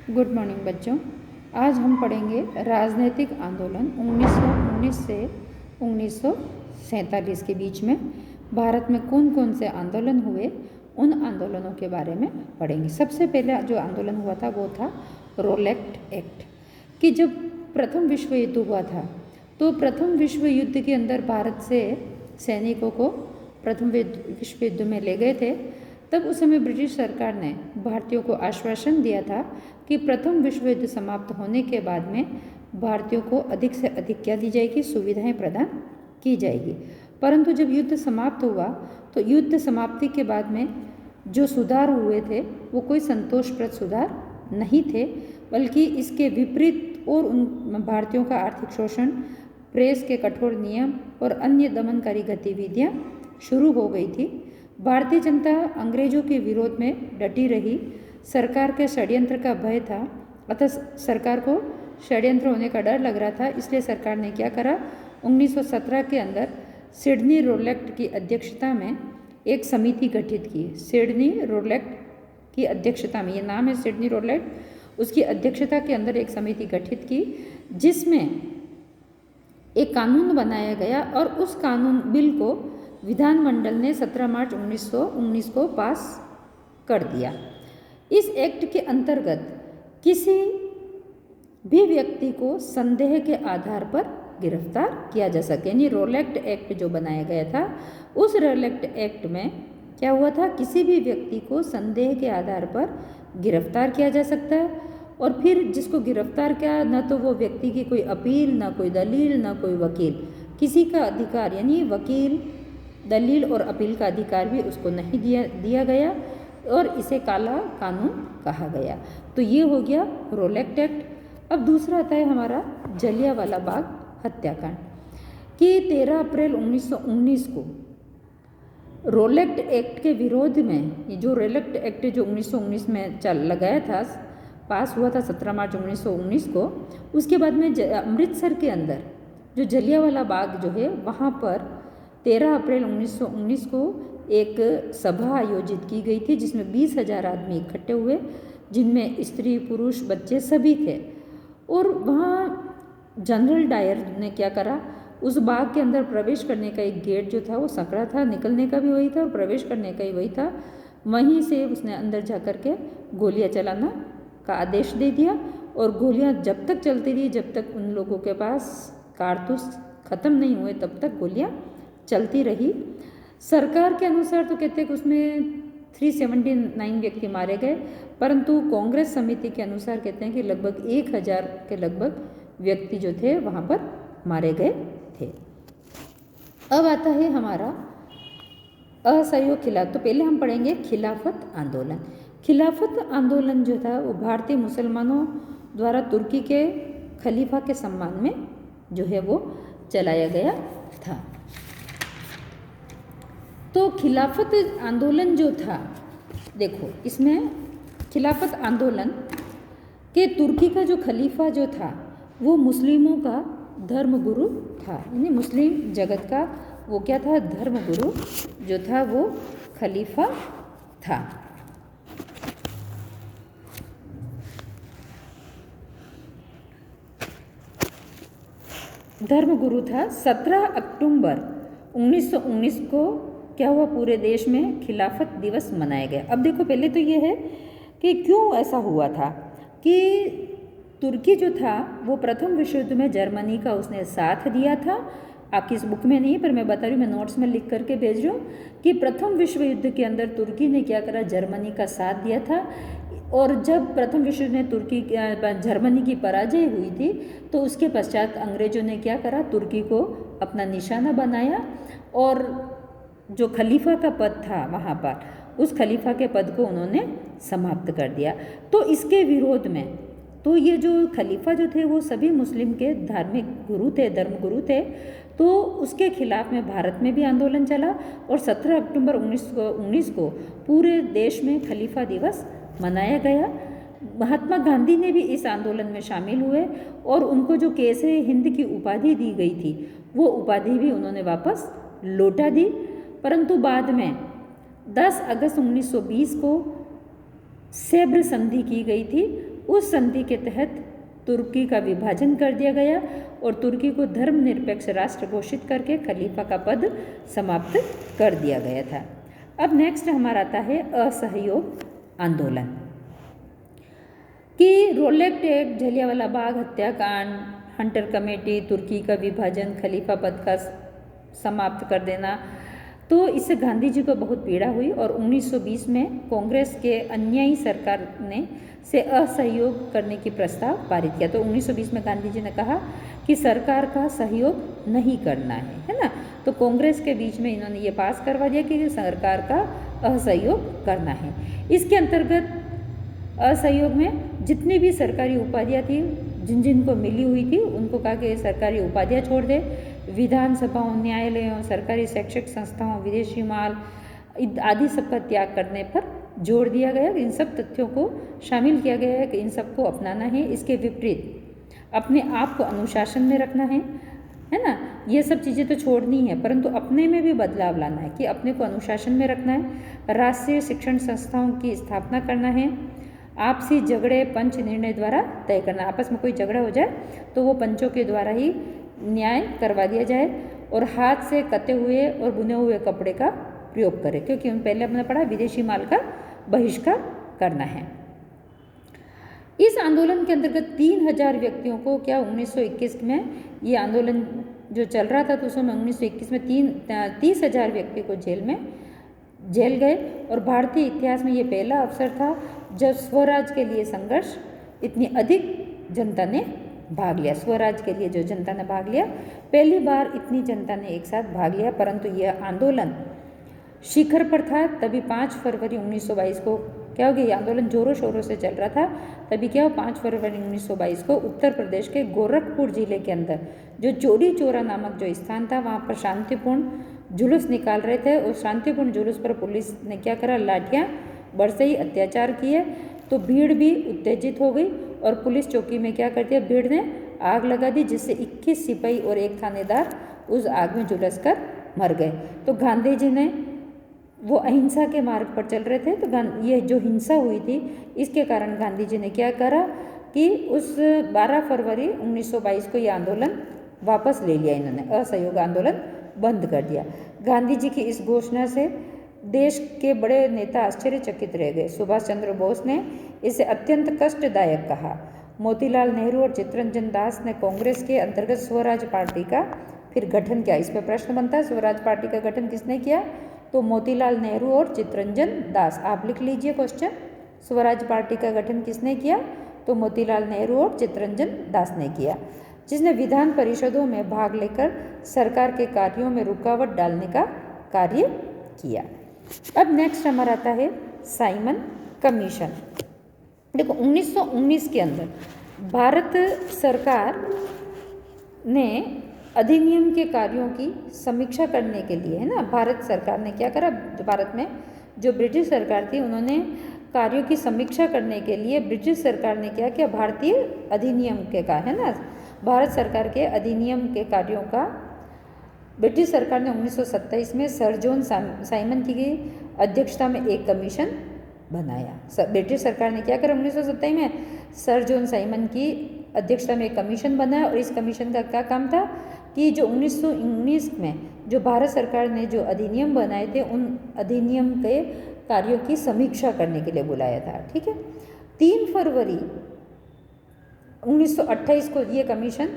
Good morning बच्चों। आज हम पढ़ेंगे राजनीतिक आंदोलन 1919 से 1947 के बीच में भारत में कौन कौन से आंदोलन हुए, उन आंदोलनों के बारे में पढ़ेंगे। सबसे पहले जो आंदोलन हुआ था वो था रोलेक्ट एक्ट। कि जब प्रथम विश्व युद्ध हुआ था तो प्रथम विश्व युद्ध के अंदर भारत से सैनिकों को प्रथम विश्व युद्ध में ले गए थे। तब उस समय ब्रिटिश सरकार ने भारतीयों को आश्वासन दिया था कि प्रथम विश्व युद्ध समाप्त होने के बाद में भारतीयों को अधिक से अधिक क्या दी जाएगी, सुविधाएं प्रदान की जाएगी। परंतु जब युद्ध समाप्त हुआ तो युद्ध समाप्ति के बाद में जो सुधार हुए थे वो कोई संतोषप्रद सुधार नहीं थे, बल्कि इसके विपरीत और उन भारतीयों का आर्थिक शोषण, प्रेस के कठोर नियम और अन्य दमनकारी गतिविधियां शुरू हो गई थी। भारतीय जनता अंग्रेजों के विरोध में डटी रही। सरकार के षड्यंत्र का भय था, अतः सरकार को षड्यंत्र होने का डर लग रहा था। इसलिए सरकार ने क्या करा, 1917 के अंदर सिडनी रोलेक्ट की अध्यक्षता में एक समिति गठित की। सिडनी रोलेक्ट की अध्यक्षता में, ये नाम है सिडनी रोलेक्ट, उसकी अध्यक्षता के अंदर एक समिति गठित की जिसमें एक कानून बनाया गया और उस कानून बिल को विधानमंडल ने 17 मार्च 1919 को पास कर दिया। इस एक्ट के अंतर्गत किसी भी व्यक्ति को संदेह के आधार पर गिरफ्तार किया जा सके, यानी रोलेक्ट एक्ट जो बनाया गया था, उस रोलेक्ट एक्ट में क्या हुआ था, किसी भी व्यक्ति को संदेह के आधार पर गिरफ्तार किया जा सकता है। और फिर जिसको गिरफ्तार किया, न तो वो व्यक्ति की कोई अपील, न कोई दलील, न कोई वकील, किसी का अधिकार यानी वकील, दलील और अपील का अधिकार भी उसको नहीं दिया गया और इसे काला कानून कहा गया। तो ये हो गया रोलेक्ट एक्ट। अब दूसरा आता है हमारा जलियांवाला बाग हत्याकांड। कि 13 अप्रैल 1919 को रोलेक्ट एक्ट के विरोध में, ये जो रोलेक्ट एक्ट जो 1919 में लगाया था, पास हुआ था 17 मार्च 1919 को, उसके बाद में अमृतसर के अंदर जो जलियांवाला बाग जो है वहाँ पर 13 अप्रैल 1919 को एक सभा आयोजित की गई थी जिसमें 20,000 आदमी इकट्ठे हुए, जिनमें स्त्री पुरुष बच्चे सभी थे। और वहाँ जनरल डायर ने क्या करा, उस बाग के अंदर प्रवेश करने का एक गेट जो था वो सकड़ा था, निकलने का भी वही था और प्रवेश करने का ही वही था। वहीं से उसने अंदर जा कर के गोलियाँ चलाना का आदेश दे दिया और गोलियाँ जब तक चलती रही, जब तक उन लोगों के पास कारतूस ख़त्म नहीं हुए तब तक गोलियाँ चलती रही। सरकार के अनुसार तो कहते हैं कि उसमें 379 व्यक्ति मारे गए, परंतु कांग्रेस समिति के अनुसार कहते हैं कि लगभग 1,000 के लगभग व्यक्ति जो थे वहाँ पर मारे गए थे। अब आता है हमारा असहयोग खिलाफ। तो पहले हम पढ़ेंगे खिलाफत आंदोलन। खिलाफत आंदोलन जो था वो भारतीय मुसलमानों द्वारा तुर्की के खलीफा के सम्मान में जो है वो चलाया गया था। तो खिलाफत आंदोलन जो था, देखो इसमें खिलाफत आंदोलन के तुर्की का जो खलीफा जो था वो मुस्लिमों का धर्मगुरु था, यानी मुस्लिम जगत का वो क्या था, धर्मगुरु जो था वो खलीफा था। धर्मगुरु था। 17 अक्टूबर 1919 को क्या हुआ, पूरे देश में खिलाफत दिवस मनाया गया। अब देखो पहले तो ये है कि क्यों ऐसा हुआ था कि तुर्की जो था वो प्रथम विश्व युद्ध में जर्मनी का उसने साथ दिया था। आपकी इस बुक में नहीं पर मैं बता रही हूँ, मैं नोट्स में लिख करके भेज रही हूँ कि प्रथम विश्व युद्ध के अंदर तुर्की ने क्या करा, जर्मनी का साथ दिया था। और जब प्रथम विश्व युद्ध में जर्मनी की पराजय हुई थी तो उसके पश्चात अंग्रेजों ने क्या करा, तुर्की को अपना निशाना बनाया और जो खलीफा का पद था वहाँ पर, उस खलीफा के पद को उन्होंने समाप्त कर दिया। तो इसके विरोध में तो ये जो खलीफा जो थे वो सभी मुस्लिम के धार्मिक गुरु थे, धर्मगुरु थे। तो उसके खिलाफ में भारत में भी आंदोलन चला और 17 अक्टूबर 1919 को पूरे देश में खलीफा दिवस मनाया गया। महात्मा गांधी ने भी इस आंदोलन में शामिल हुए और उनको जो केसरी हिंद की उपाधि दी गई थी वो उपाधि भी उन्होंने वापस लौटा दी। परंतु बाद में 10 अगस्त 1920 को सेब्र संधि की गई थी। उस संधि के तहत तुर्की का विभाजन कर दिया गया और तुर्की को धर्मनिरपेक्ष राष्ट्र घोषित करके खलीफा का पद समाप्त कर दिया गया था। अब नेक्स्ट हमारा आता है असहयोग आंदोलन कि रोलेक्ट एक्ट, जलियांवाला बाग हत्याकांड, हंटर कमेटी, तुर्की का विभाजन, खलीफा पद का समाप्त कर देना, तो इससे गांधी जी को बहुत पीड़ा हुई और 1920 में कांग्रेस के अन्यायी सरकार ने से असहयोग करने की प्रस्ताव पारित किया। तो 1920 में गांधी जी ने कहा कि सरकार का सहयोग नहीं करना है ना। तो कांग्रेस के बीच में इन्होंने ये पास करवा दिया कि सरकार का असहयोग करना है। इसके अंतर्गत असहयोग में जितनी भी सरकारी उपाधियाँ थी, जिन जिन को मिली हुई थी, उनको कहा कि सरकारी उपाधियाँ छोड़ दे, विधानसभाओं, न्यायालयों, सरकारी शैक्षिक संस्थाओं, विदेशी माल आदि सबका त्याग करने पर जोर दिया गया। इन सब तथ्यों को शामिल किया गया है कि इन सबको अपनाना है। इसके विपरीत अपने आप को अनुशासन में रखना है ना। ये सब चीज़ें तो छोड़नी है, परंतु अपने में भी बदलाव लाना है कि अपने को अनुशासन में रखना है। राष्ट्रीय शिक्षण संस्थाओं की स्थापना करना है। आपसी झगड़े पंच निर्णय द्वारा तय करना। आपस में कोई झगड़ा हो जाए तो वो पंचों के द्वारा ही न्याय करवा दिया जाए और हाथ से कते हुए और बुने हुए कपड़े का प्रयोग करें, क्योंकि पहले हमने पढ़ा विदेशी माल का बहिष्कार करना है। इस आंदोलन के अंतर्गत 3000 व्यक्तियों को 1921 में ये आंदोलन जो चल रहा था तो उसमें 1921 में 30,000 व्यक्ति को जेल गए और भारतीय इतिहास में ये पहला अवसर था जब स्वराज के लिए संघर्ष इतनी अधिक जनता ने भाग लिया। स्वराज के लिए जो जनता ने भाग लिया, पहली बार इतनी जनता ने एक साथ भाग लिया। परंतु यह आंदोलन शिखर पर था। तभी 5 फरवरी 1922 को क्या हो गया, ये आंदोलन जोरों शोरों से चल रहा था। तभी क्या हो, 5 फरवरी 1922 को उत्तर प्रदेश के गोरखपुर जिले के अंदर जो चौरी चौरा नामक जो स्थान था, वहाँ पर शांतिपूर्ण जुलूस निकाल रहे थे और शांतिपूर्ण जुलूस पर पुलिस ने क्या करा, लाठियाँ बरसे ही अत्याचार किए। तो भीड़ भी उत्तेजित हो गई और पुलिस चौकी में क्या कर दिया, भीड़ ने आग लगा दी, जिससे 21 सिपाही और एक थानेदार उस आग में झुलस कर मर गए। तो गांधी जी ने, वो अहिंसा के मार्ग पर चल रहे थे, तो ये जो हिंसा हुई थी इसके कारण गांधी जी ने क्या करा कि उस 12 फरवरी 1922 को ये आंदोलन वापस ले लिया। इन्होंने असहयोग आंदोलन बंद कर दिया। गांधी जी की इस घोषणा से देश के बड़े नेता आश्चर्यचकित रह गए। सुभाष चंद्र बोस ने इसे अत्यंत कष्टदायक कहा। मोतीलाल नेहरू और चित्तरंजन दास ने कांग्रेस के अंतर्गत स्वराज पार्टी का फिर गठन किया। इस पर प्रश्न बनता है, स्वराज पार्टी का गठन किसने किया? तो मोतीलाल नेहरू और चित्तरंजन दास। आप लिख लीजिए क्वेश्चन, स्वराज पार्टी का गठन किसने किया? तो मोतीलाल नेहरू और चित्तरंजन दास ने किया, जिसने विधान परिषदों में भाग लेकर सरकार के कार्यों में रुकावट डालने का कार्य किया। अब नेक्स्ट हमारा आता है साइमन कमीशन। देखो 1919 के अंदर भारत सरकार ने अधिनियम के कार्यों की समीक्षा करने के लिए, है ना, भारत सरकार ने क्या करा, भारत में जो ब्रिटिश सरकार थी उन्होंने कार्यों की समीक्षा करने के लिए ब्रिटिश सरकार ने क्या किया, भारतीय अधिनियम के का, है ना, भारत सरकार के अधिनियम के कार्यों का ब्रिटिश सरकार ने 1927 में सर जॉन साइमन की अध्यक्षता में एक कमीशन बनाया। ब्रिटिश सरकार ने क्या करा 1927 में, सर जॉन साइमन की अध्यक्षता में एक कमीशन बनाया और इस कमीशन का क्या काम था कि जो 1919 में जो भारत सरकार ने जो अधिनियम बनाए थे उन अधिनियम के कार्यों की समीक्षा करने के लिए बुलाया था। ठीक है, 3 फरवरी 1928 को ये कमीशन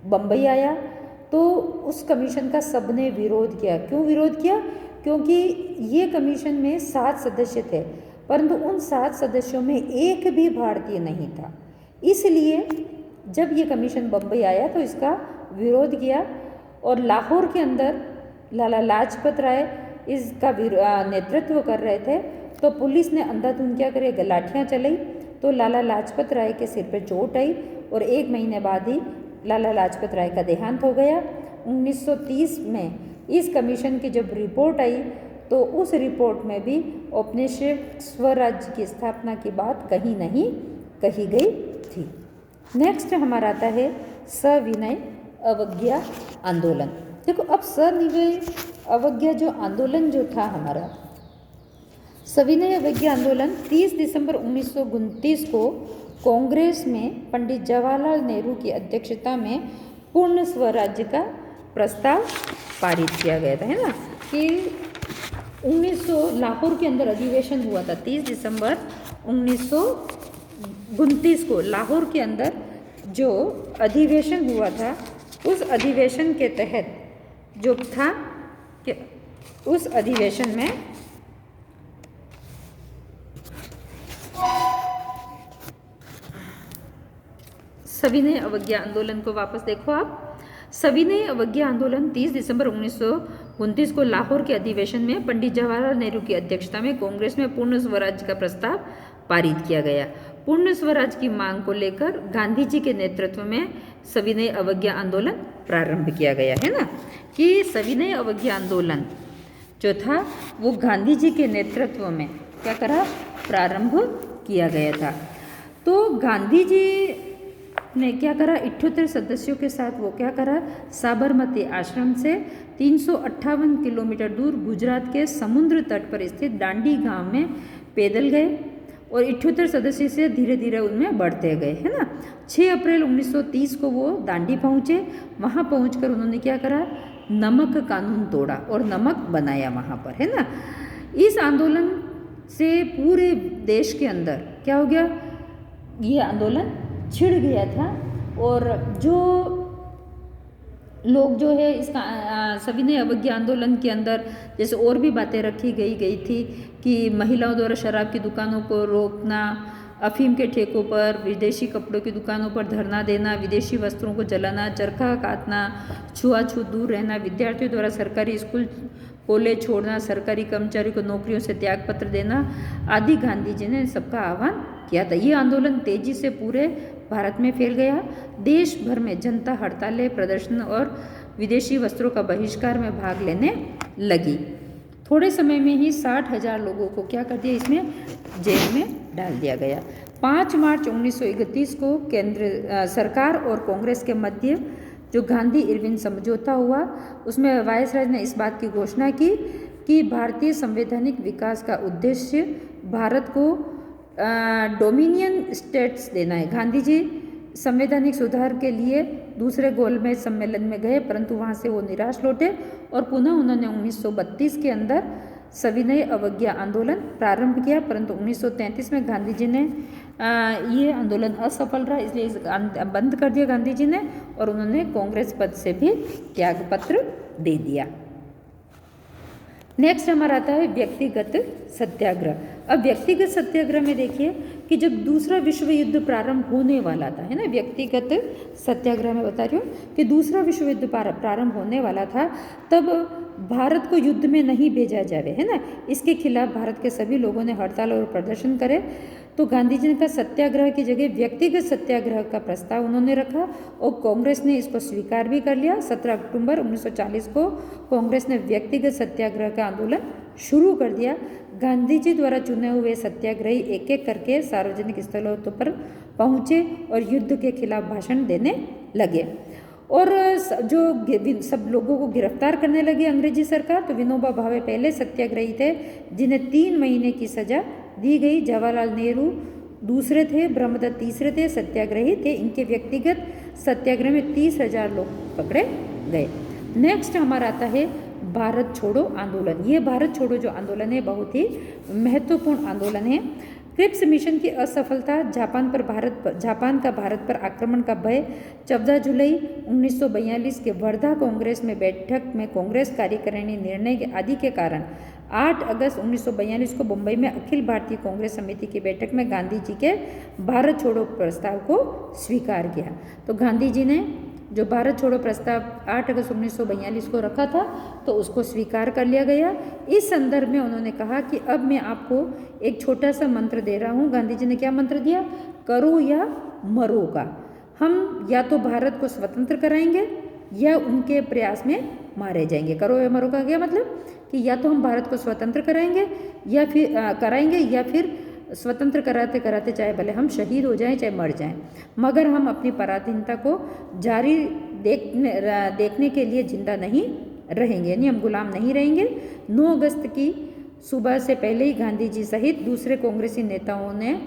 बम्बई आया। तो उस कमीशन का सबने विरोध किया। क्यों विरोध किया? क्योंकि ये कमीशन में 7 सदस्य थे, परंतु उन 7 सदस्यों में एक भी भारतीय नहीं था। इसलिए जब ये कमीशन बम्बई आया तो इसका विरोध किया और लाहौर के अंदर लाला लाजपत राय इसका नेतृत्व कर रहे थे। तो पुलिस ने अंधाधुंध क्या करे, लाठियाँ चलाई। तो लाला लाजपत राय के सिर पर चोट आई और 1 महीने बाद ही लाला लाजपत राय का देहांत हो गया। 1930 में इस कमीशन की जब रिपोर्ट आई तो उस रिपोर्ट में भी औपनिवेशिक स्वराज्य की स्थापना की बात कहीं नहीं कही गई थी। नेक्स्ट हमारा आता है सविनय अवज्ञा आंदोलन। देखो अब सविनय अवज्ञा जो आंदोलन जो था हमारा, सविनय अवज्ञा आंदोलन 30 दिसंबर 1929 को कांग्रेस में पंडित जवाहरलाल नेहरू की अध्यक्षता में पूर्ण स्वराज्य का प्रस्ताव पारित किया गया था, है ना, कि 1900 लाहौर के अंदर अधिवेशन हुआ था 30 दिसंबर 1929 को लाहौर के अंदर जो अधिवेशन हुआ था, उस अधिवेशन के तहत जो था कि उस अधिवेशन में सविनय अवज्ञा आंदोलन को वापस देखो आप। सविनय अवज्ञा आंदोलन 30 दिसंबर 1929 को लाहौर के अधिवेशन में पंडित जवाहरलाल नेहरू की अध्यक्षता में कांग्रेस में पूर्ण स्वराज का प्रस्ताव पारित किया गया। पूर्ण स्वराज की मांग को लेकर गांधी जी के नेतृत्व में सविनय अवज्ञा आंदोलन प्रारंभ किया गया, है ना, कि सविनय अवज्ञा आंदोलन जो था वो गांधी जी के नेतृत्व में क्या करा, प्रारंभ किया गया था। तो गांधी जी ने क्या करा, 78 सदस्यों के साथ वो क्या करा, साबरमती आश्रम से 358 किलोमीटर दूर गुजरात के समुद्र तट पर स्थित डांडी गांव में पैदल गए और 78 सदस्य से धीरे धीरे उनमें बढ़ते गए, है ना। 6 अप्रैल 1930 को वो दांडी पहुँचे। वहाँ पहुँचकर उन्होंने क्या करा, नमक कानून तोड़ा और नमक बनाया वहाँ पर, है ना। इस आंदोलन से पूरे देश के अंदर क्या हो गया, ये आंदोलन छिड़ गया था और जो लोग जो है इसका सविनय अवज्ञा आंदोलन के अंदर जैसे और भी बातें रखी गई थी कि महिलाओं द्वारा शराब की दुकानों को रोकना, अफीम के ठेकों पर, विदेशी कपड़ों की दुकानों पर धरना देना, विदेशी वस्त्रों को जलाना, चरखा काटना, छुआछूत दूर रहना, विद्यार्थियों द्वारा सरकारी स्कूल कॉलेज छोड़ना, सरकारी कर्मचारियों को नौकरियों से त्यागपत्र देना आदि गांधी जी ने सबका आह्वान किया था। ये आंदोलन तेजी से पूरे भारत में फैल गया। देश भर में जनता हड़तालें, प्रदर्शन और विदेशी वस्त्रों का बहिष्कार में भाग लेने लगी। थोड़े समय में ही 60,000 लोगों को क्या कर दिया, इसमें जेल में डाल दिया गया। 5 मार्च 1931 को केंद्र सरकार और कांग्रेस के मध्य जो गांधी इरविन समझौता हुआ, उसमें वायसराय ने इस बात की घोषणा की कि भारतीय संवैधानिक विकास का उद्देश्य भारत को डोमिनियन स्टेट्स देना है। गांधी जी संवैधानिक सुधार के लिए दूसरे गोलमेज सम्मेलन में गए, परंतु वहाँ से वो निराश लौटे और पुनः उन्होंने 1932 के अंदर सविनय अवज्ञा आंदोलन प्रारंभ किया, परंतु 1933 में गांधी जी ने ये आंदोलन असफल रहा, इसलिए इस बंद कर दिया गांधी जी ने और उन्होंने कांग्रेस पद से भी त्यागपत्र दे दिया। नेक्स्ट हमारा आता है व्यक्तिगत सत्याग्रह। अब व्यक्तिगत सत्याग्रह में देखिए कि जब दूसरा विश्व युद्ध प्रारंभ होने वाला था, है ना, व्यक्तिगत सत्याग्रह में बता रही हूँ कि दूसरा विश्व युद्ध प्रारंभ होने वाला था, तब भारत को युद्ध में नहीं भेजा जाए, है ना, इसके खिलाफ भारत के सभी लोगों ने हड़ताल और प्रदर्शन करे। तो गांधी जी ने कहा सत्याग्रह की जगह व्यक्तिगत सत्याग्रह का प्रस्ताव उन्होंने रखा और कांग्रेस ने इसको स्वीकार भी कर लिया। 17 अक्टूबर 1940 को कांग्रेस ने व्यक्तिगत सत्याग्रह का आंदोलन शुरू कर दिया। गांधी जी द्वारा चुने हुए सत्याग्रही एक एक करके सार्वजनिक स्थलों पर पहुँचे और युद्ध के खिलाफ भाषण देने लगे और जो सब लोगों को गिरफ्तार करने लगी अंग्रेजी सरकार। तो विनोबा भावे पहले सत्याग्रही थे जिन्हें 3 महीने की सजा दी गई। जवाहरलाल नेहरू दूसरे थे, ब्रह्मदत्त तीसरे थे, सत्याग्रही थे। इनके व्यक्तिगत सत्याग्रह में 30,000 लोग पकड़े गए। नेक्स्ट हमारा आता है भारत छोड़ो आंदोलन। ये भारत छोड़ो जो आंदोलन है बहुत ही महत्वपूर्ण आंदोलन है। क्रिप्स मिशन की असफलता, जापान का भारत पर आक्रमण का भय, 14 जुलाई 1942 के वर्धा कांग्रेस में बैठक में कांग्रेस कार्यकारिणी निर्णय के आदि के कारण 8 अगस्त 1942 को मुंबई में अखिल भारतीय कांग्रेस समिति की बैठक में गांधी जी के भारत छोड़ो प्रस्ताव को स्वीकार किया। तो गांधी जी ने जो भारत छोड़ो प्रस्ताव 8 अगस्त 1942 को रखा था तो उसको स्वीकार कर लिया गया। इस संदर्भ में उन्होंने कहा कि अब मैं आपको एक छोटा सा मंत्र दे रहा हूँ। गांधी जी ने क्या मंत्र दिया, करो या मरो का। हम या तो भारत को स्वतंत्र कराएंगे या उनके प्रयास में मारे जाएंगे। करो या मरो का क्या मतलब कि या तो हम भारत को स्वतंत्र कराएंगे या फिर स्वतंत्र कराते कराते चाहे भले हम शहीद हो जाएं चाहे मर जाएं, मगर हम अपनी पराधीनता को जारी देखने के लिए जिंदा नहीं रहेंगे, यानी हम गुलाम नहीं रहेंगे। 9 अगस्त की सुबह से पहले ही गांधी जी सहित दूसरे कांग्रेसी नेताओं ने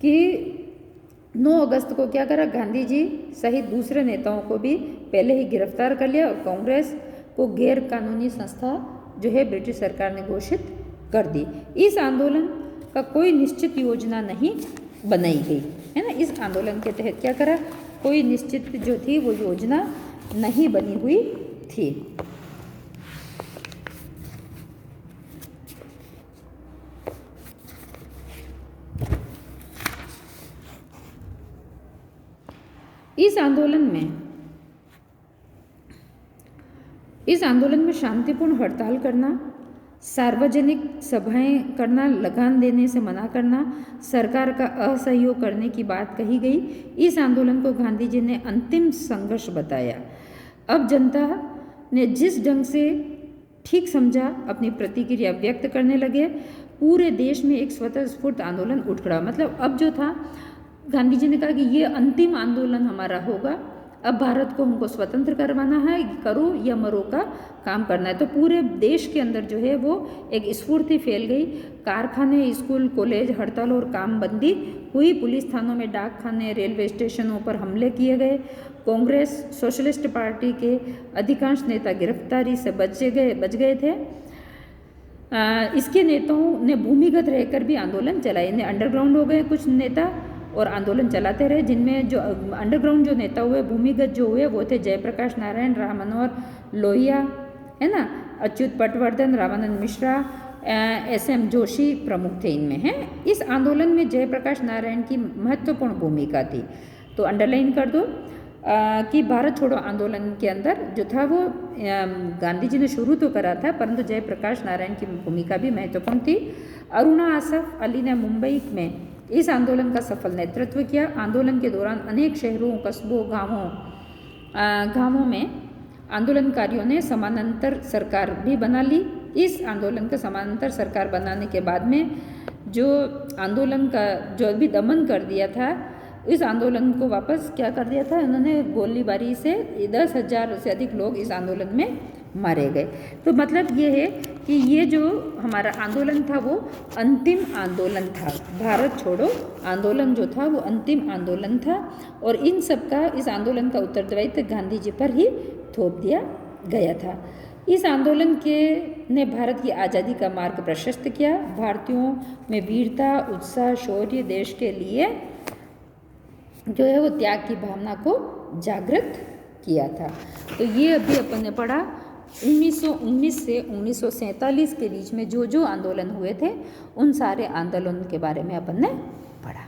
कि 9 अगस्त को क्या करा, गांधी जी सहित दूसरे नेताओं को भी पहले ही गिरफ्तार कर लिया और कांग्रेस को गैर कानूनी संस्था जो है ब्रिटिश सरकार ने घोषित कर दी। इस आंदोलन का कोई निश्चित योजना नहीं बनाई गई है ना। इस आंदोलन के तहत क्या करा, कोई निश्चित जो थी वो योजना नहीं बनी हुई थी। इस आंदोलन में शांतिपूर्ण हड़ताल करना, सार्वजनिक सभाएं करना, लगान देने से मना करना, सरकार का असहयोग करने की बात कही गई। इस आंदोलन को गांधी जी ने अंतिम संघर्ष बताया। अब जनता ने जिस ढंग से ठीक समझा अपनी प्रतिक्रिया व्यक्त करने लगे। पूरे देश में एक स्वतः स्फूर्त आंदोलन उठ खड़ा। मतलब अब जो था, गांधी जी ने कहा कि ये अंतिम आंदोलन हमारा होगा, अब भारत को हमको स्वतंत्र करवाना है, करो या मरो का काम करना है। तो पूरे देश के अंदर जो है वो एक स्फूर्ति फैल गई। कारखाने, स्कूल, कॉलेज हड़ताल और काम बंदी हुई। पुलिस थानों में, डाकखाने, रेलवे स्टेशनों पर हमले किए गए। कांग्रेस, सोशलिस्ट पार्टी के अधिकांश नेता गिरफ्तारी से बच गए थे। इसके नेताओं ने भूमिगत रहकर भी आंदोलन चलाए। इन्हें अंडरग्राउंड हो गए कुछ नेता और आंदोलन चलाते रहे, जिनमें जो अंडरग्राउंड जो नेता हुए, भूमिगत जो हुए वो थे जयप्रकाश नारायण, राम मनोहर लोहिया है ना, अच्युत पटवर्धन, रामानंद मिश्रा, SM जोशी प्रमुख थे इनमें हैं। इस आंदोलन में जयप्रकाश नारायण की महत्वपूर्ण भूमिका थी। तो अंडरलाइन कर दो कि भारत छोड़ो आंदोलन के अंदर जो था वो गांधी जी ने शुरू तो करा था, परंतु जयप्रकाश नारायण की भूमिका भी महत्वपूर्ण थी। अरुणा आसफ अली ने मुंबई में इस आंदोलन का सफल नेतृत्व किया। आंदोलन के दौरान अनेक शहरों, कस्बों, गांवों में आंदोलनकारियों ने समानांतर सरकार भी बना ली। इस आंदोलन का समानांतर सरकार बनाने के बाद में जो आंदोलन का जो भी दमन कर दिया था, इस आंदोलन को वापस क्या कर दिया था, उन्होंने गोलीबारी से 10,000 से अधिक लोग इस आंदोलन में मारे गए। तो मतलब ये है कि ये जो हमारा आंदोलन था वो अंतिम आंदोलन था। भारत छोड़ो आंदोलन जो था वो अंतिम आंदोलन था और इन सब का, इस आंदोलन का उत्तरदायित्व गांधी जी पर ही थोप दिया गया था। इस आंदोलन के ने भारत की आज़ादी का मार्ग प्रशस्त किया। भारतीयों में वीरता, उत्साह, शौर्य, देश के लिए जो है वो त्याग की भावना को जागृत किया था। तो ये अभी अपन ने पढ़ा 1919 से 1947 के बीच में जो आंदोलन हुए थे, उन सारे आंदोलन के बारे में अपन ने पढ़ा।